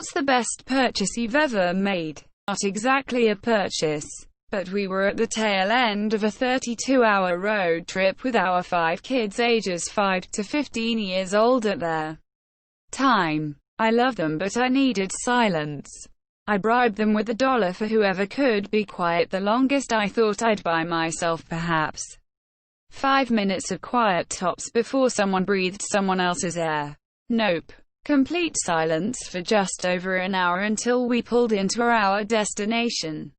What's the best purchase you've ever made? Not exactly a purchase, but we were at the tail end of a 32-hour road trip with our 5 kids ages 5 to 15 years old at their time. I love them, but I needed silence. I bribed them with $1 for whoever could be quiet the longest. I thought I'd buy myself perhaps 5 minutes of quiet tops before someone breathed someone else's air. Nope. Complete silence for just over an hour until we pulled into our destination.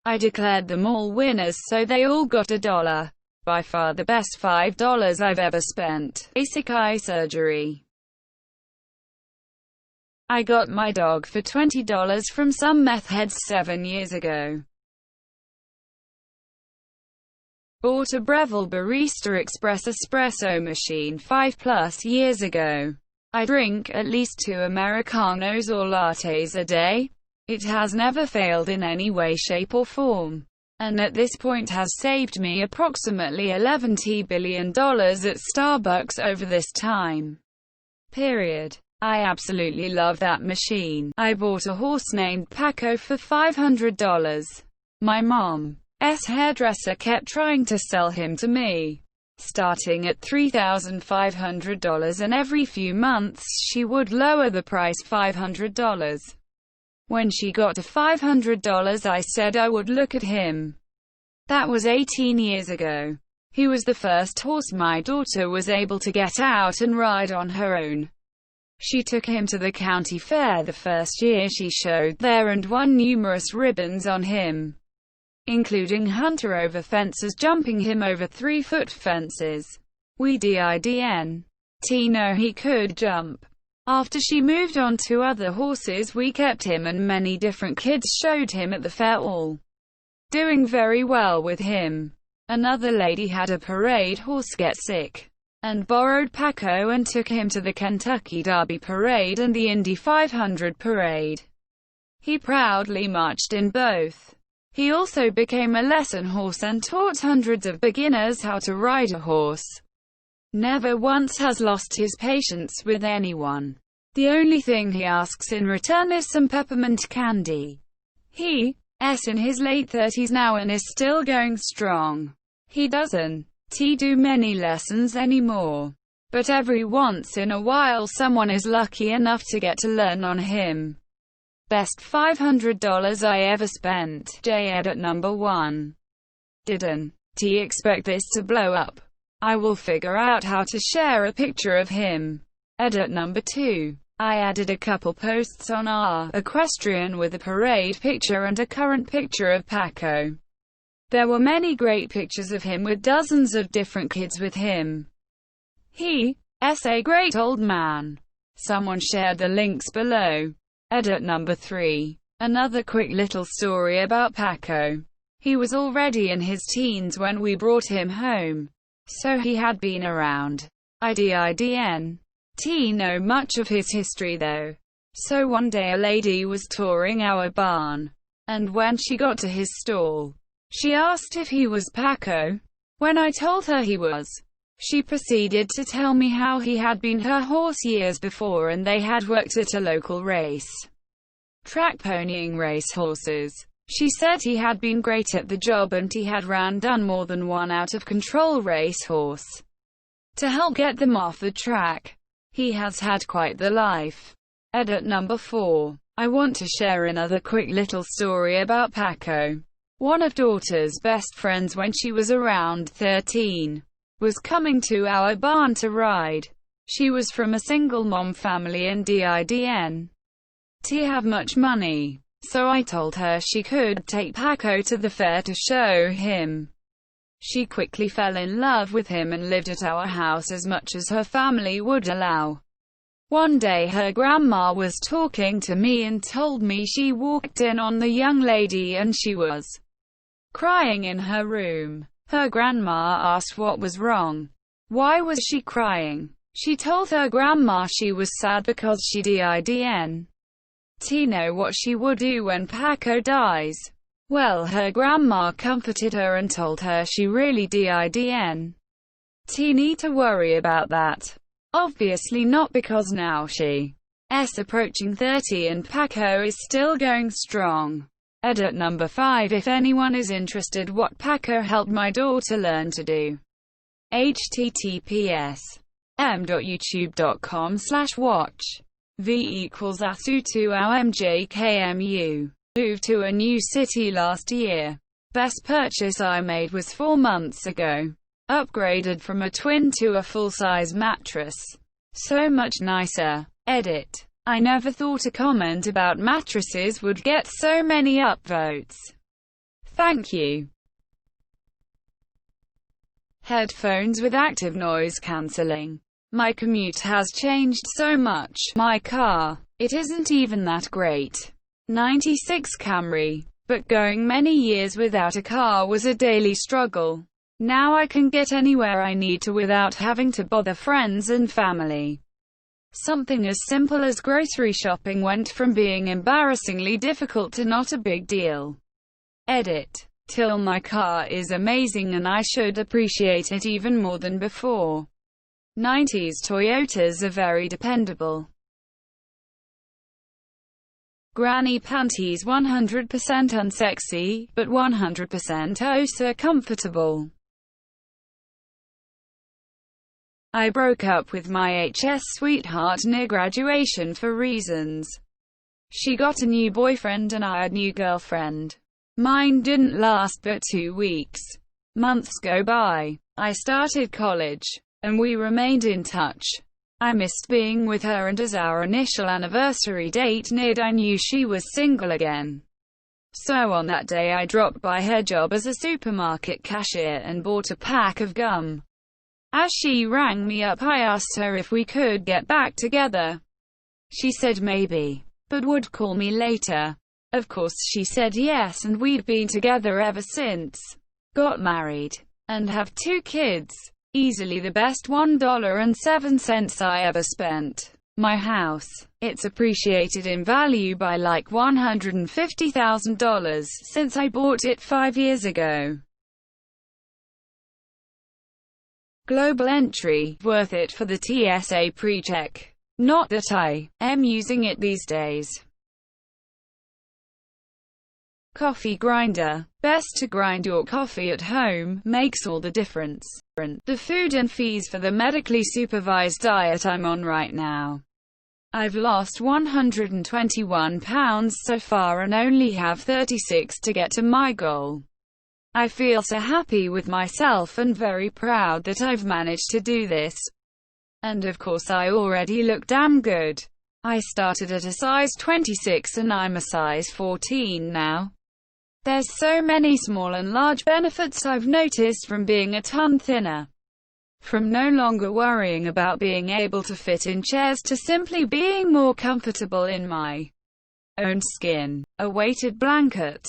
I declared them all winners, so they all got $1. By far the best $5 I've ever spent. Basic eye surgery. I got my dog for $20 from some meth heads 7 years ago. Bought a Breville Barista Express espresso machine 5+ years ago. I drink at least 2 Americanos or lattes a day. It has never failed in any way, shape or form, and at this point has saved me approximately $11 billion at Starbucks over this time period. I absolutely love that machine. I bought a horse named Paco for $500. My mom's hairdresser kept trying to sell him to me, starting at $3,500, and every few months she would lower the price $500. When she got to $500, I said I would look at him. That was 18 years ago. He was the first horse my daughter was able to get out and ride on her own. She took him to the county fair the first year she showed there and won numerous ribbons on him, including hunter over fences, jumping him over 3-foot fences. We didn't know he could jump. After she moved on to other horses, we kept him, and many different kids showed him at the fair, all doing very well with him. Another lady had a parade horse get sick and borrowed Paco and took him to the Kentucky Derby parade and the Indy 500 parade. He proudly marched in both. He also became a lesson horse and taught hundreds of beginners how to ride a horse. Never once has lost his patience with anyone. The only thing he asks in return is some peppermint candy. He's in his late 30s now and is still going strong. He doesn't do many lessons anymore, but every once in a while someone is lucky enough to get to learn on him. Best $500 I ever spent. Edit number 1. Didn't expect this to blow up. I will figure out how to share a picture of him. Edit number 2. I added a couple posts on our equestrian with a parade picture and a current picture of Paco. There were many great pictures of him with dozens of different kids with him. He's a great old man. Someone shared the links below. Edit number 3. Another quick little story about Paco. He was already in his teens when we brought him home, so he had been around. I didn't know much of his history though. So one day a lady was touring our barn, and when she got to his stall, she asked if he was Paco. When I told her he was, she proceeded to tell me how he had been her horse years before and they had worked at a local race track ponying race horses. She said he had been great at the job and he had done more than one out-of-control racehorse to help get them off the track. He has had quite the life. Edit number 4. I want to share another quick little story about Paco. One of daughter's best friends when she was around 13 was coming to our barn to ride. She was from a single mom family and didn't have much money, so I told her she could take Paco to the fair to show him. She quickly fell in love with him and lived at our house as much as her family would allow. One day her grandma was talking to me and told me she walked in on the young lady and she was crying in her room. Her grandma asked what was wrong. Why was she crying? She told her grandma she was sad because she didn't know what she would do when Paco dies. Well, her grandma comforted her and told her she really didn't need to worry about that. Obviously not, because now she S approaching 30 and Paco is still going strong. Edit number 5. If anyone is interested what Paco helped my daughter learn to do. https://m.youtube.com/watch. V equals ASU2OMJKMU. Moved to a new city last year. Best purchase I made was 4 months ago. Upgraded from a twin to a full-size mattress. So much nicer. Edit. I never thought a comment about mattresses would get so many upvotes. Thank you. Headphones with active noise cancelling. My commute has changed so much. My car, it isn't even that great. 96 Camry. But going many years without a car was a daily struggle. Now I can get anywhere I need to without having to bother friends and family. Something as simple as grocery shopping went from being embarrassingly difficult to not a big deal. Edit. Till my car is amazing and I should appreciate it even more than before. 90s Toyotas are very dependable. Granny panties 100% unsexy, but 100% oh so comfortable. I broke up with my HS sweetheart near graduation for reasons. She got a new boyfriend and I a new girlfriend. Mine didn't last but 2 weeks. Months go by. I started college, and we remained in touch. I missed being with her, and as our initial anniversary date neared I knew she was single again. So on that day I dropped by her job as a supermarket cashier and bought a pack of gum. As she rang me up I asked her if we could get back together. She said maybe, but would call me later. Of course she said yes, and we'd been together ever since. Got married, and have 2 kids. Easily the best $1.07 I ever spent. My house, it's appreciated in value by like $150,000 since I bought it 5 years ago. Global entry, worth it for the TSA pre-check. Not that I am using it these days. Coffee grinder. Best to grind your coffee at home, makes all the difference. The food and fees for the medically supervised diet I'm on right now. I've lost 121 pounds so far and only have 36 to get to my goal. I feel so happy with myself and very proud that I've managed to do this. And of course I already look damn good. I started at a size 26 and I'm a size 14 now. There's so many small and large benefits I've noticed from being a ton thinner. From no longer worrying about being able to fit in chairs to simply being more comfortable in my own skin. A weighted blanket.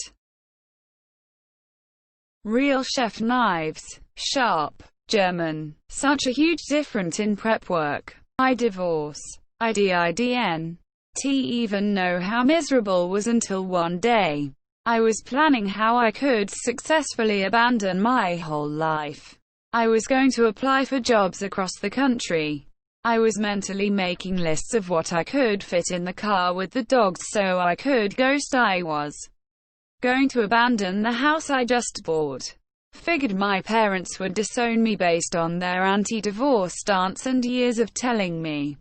Real chef knives. Sharp. German. Such a huge difference in prep work. I divorce. IDIDN. Even know how miserable was until one day. I was planning how I could successfully abandon my whole life. I was going to apply for jobs across the country. I was mentally making lists of what I could fit in the car with the dogs so I could ghost. I was going to abandon the house I just bought. Figured my parents would disown me based on their anti-divorce stance and years of telling me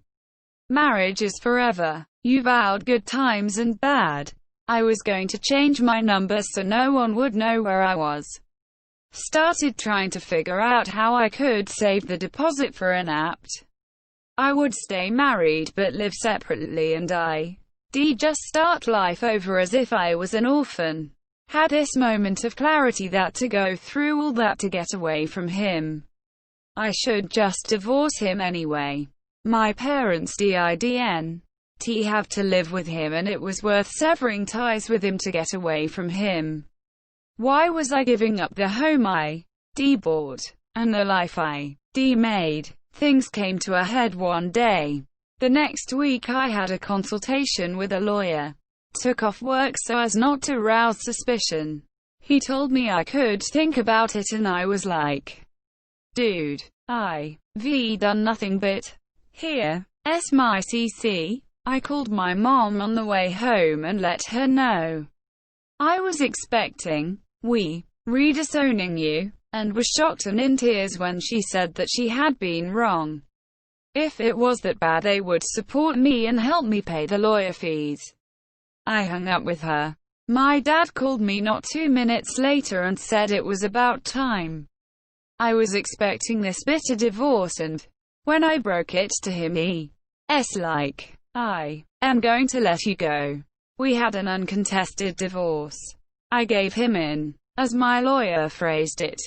marriage is forever. You vowed good times and bad. I was going to change my number so no one would know where I was. Started trying to figure out how I could save the deposit for an apt. I would stay married but live separately and just start life over as if I was an orphan. Had this moment of clarity that to go through all that to get away from him. I should just divorce him anyway. My parents didn't have to live with him and it was worth severing ties with him to get away from him. Why was I giving up the home I bought and the life I made? Things came to a head one day. The next week I had a consultation with a lawyer. Took off work so as not to rouse suspicion. He told me I could think about it and I was like, dude, I've done nothing but here. My CC. I called my mom on the way home and let her know I was expecting. We were disowning you, and was shocked and in tears when she said that she had been wrong. If it was that bad, they would support me and help me pay the lawyer fees. I hung up with her. My dad called me not 2 minutes later and said it was about time. I was expecting this bitter divorce, and when I broke it to him, he's like, I am going to let you go. We had an uncontested divorce. I gave him in, as my lawyer phrased it,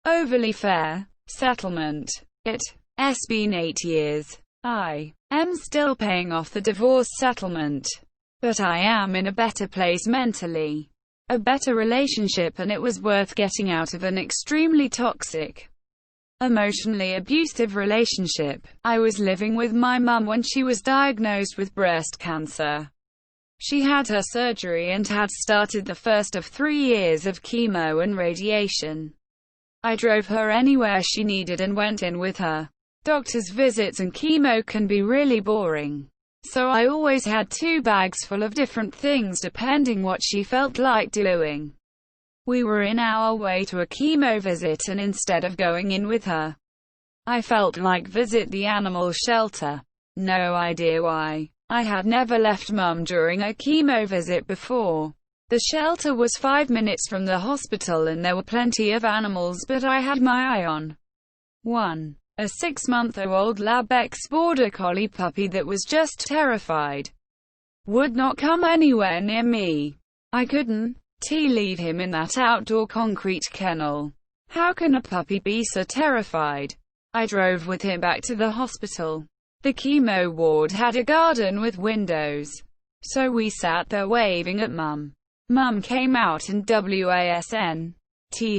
overly fair settlement. It's been 8 years. I am still paying off the divorce settlement, but I am in a better place mentally, a better relationship, and it was worth getting out of an extremely toxic, emotionally abusive relationship. I was living with my mum when she was diagnosed with breast cancer. She had her surgery and had started the first of 3 years of chemo and radiation. I drove her anywhere she needed and went in with her. Doctor's visits and chemo can be really boring, so I always had 2 bags full of different things depending what she felt like doing. We were in our way to a chemo visit, and instead of going in with her, I felt like visit the animal shelter. No idea why. I had never left Mum during a chemo visit before. The shelter was 5 minutes from the hospital and there were plenty of animals, but I had my eye on one. A 6-month-old Labex border collie puppy that was just terrified. Would not come anywhere near me. I couldn't leave him in that outdoor concrete kennel. How can a puppy be so terrified? I drove with him back to the hospital. The chemo ward had a garden with windows, so we sat there waving at Mum. Mum came out in wasn't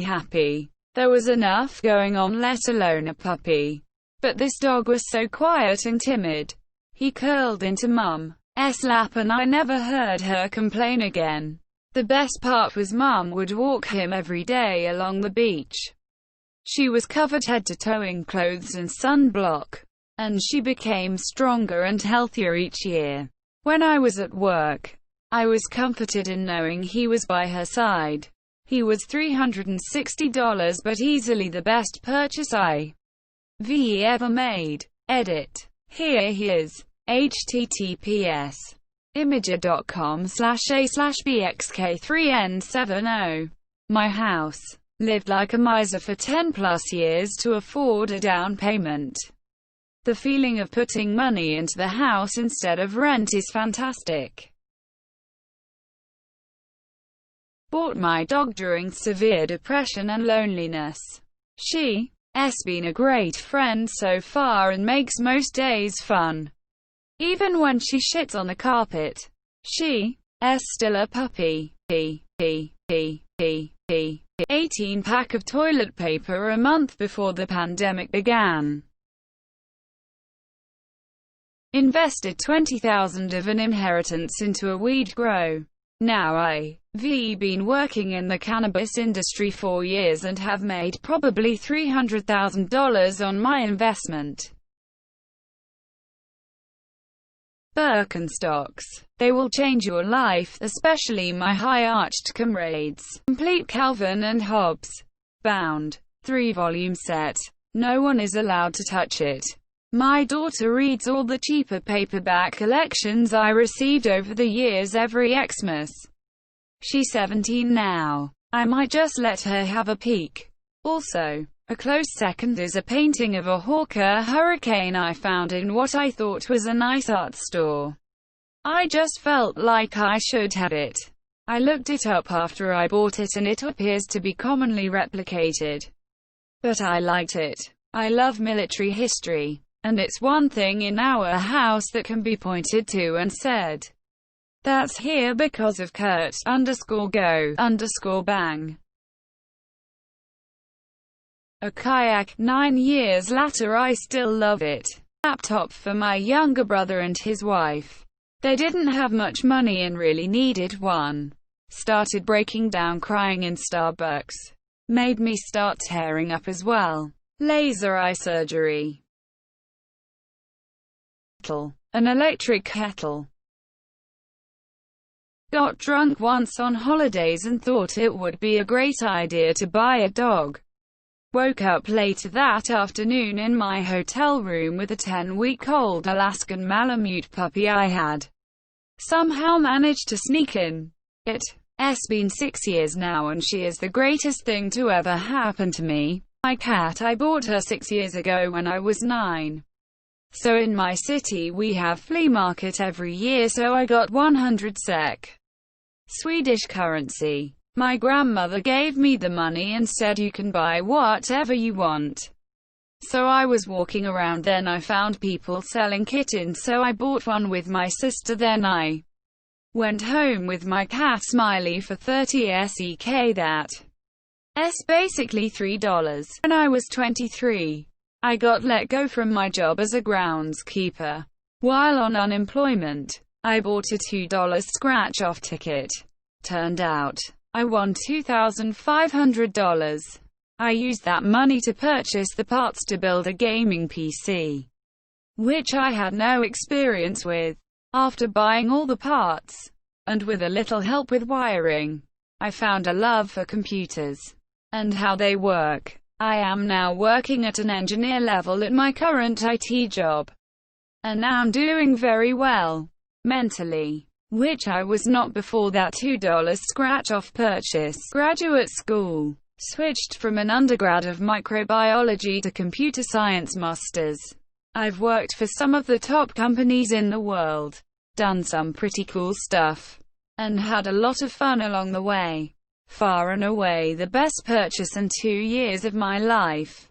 happy. There was enough going on, let alone a puppy. But this dog was so quiet and timid. He curled into Mum's lap and I never heard her complain again. The best part was Mum would walk him every day along the beach. She was covered head to toe in clothes and sunblock, and she became stronger and healthier each year. When I was at work, I was comforted in knowing he was by her side. He was $360, but easily the best purchase I've ever made. Edit. Here he is. https imager.com/a/bxk3n70. My house. Lived like a miser for 10+ years to afford a down payment. The feeling of putting money into the house instead of rent is fantastic. Bought my dog during severe depression and loneliness. She's been a great friend so far and makes most days fun. Even when she shits on the carpet. She's still a puppy. 18-pack of toilet paper a month before the pandemic began. Invested $20,000 of an inheritance into a weed grow. Now I've been working in the cannabis industry 4 years and have made probably $300,000 on my investment. Birkenstocks. They will change your life, especially my high-arched comrades. Complete Calvin and Hobbes. Bound. 3-volume set. No one is allowed to touch it. My daughter reads all the cheaper paperback collections I received over the years every Xmas. She's 17 now. I might just let her have a peek. Also, a close second is a painting of a Hawker Hurricane I found in what I thought was a nice art store. I just felt like I should have it. I looked it up after I bought it and it appears to be commonly replicated. But I liked it. I love military history. And it's one thing in our house that can be pointed to and said, "That's here because of Kurt_go_bang." A kayak. 9 years later I still love it. Laptop for my younger brother and his wife. They didn't have much money and really needed one. Started breaking down crying in Starbucks. Made me start tearing up as well. Laser eye surgery. An electric kettle. Got drunk once on holidays and thought it would be a great idea to buy a dog. Woke up later that afternoon in my hotel room with a 10-week-old Alaskan Malamute puppy I had somehow managed to sneak in. It's been 6 years now and she is the greatest thing to ever happen to me. My cat, I bought her 6 years ago when I was 9. So in my city we have flea market every year, so I got 100 SEK. Swedish currency. My grandmother gave me the money and said you can buy whatever you want. So I was walking around, then I found people selling kittens, so I bought one with my sister. Then I went home with my cat Smiley for 30 SEK. That's basically $3. When I was 23, I got let go from my job as a groundskeeper. While on unemployment, I bought a $2 scratch-off ticket. Turned out, I won $2,500. I used that money to purchase the parts to build a gaming PC, which I had no experience with. After buying all the parts, and with a little help with wiring, I found a love for computers and how they work. I am now working at an engineer level at my current IT job, and now I'm doing very well mentally, which I was not before that $2 scratch-off purchase. Graduate school. Switched from an undergrad of microbiology to computer science masters. I've worked for some of the top companies in the world, done some pretty cool stuff, and had a lot of fun along the way. Far and away the best purchase in 2 years of my life.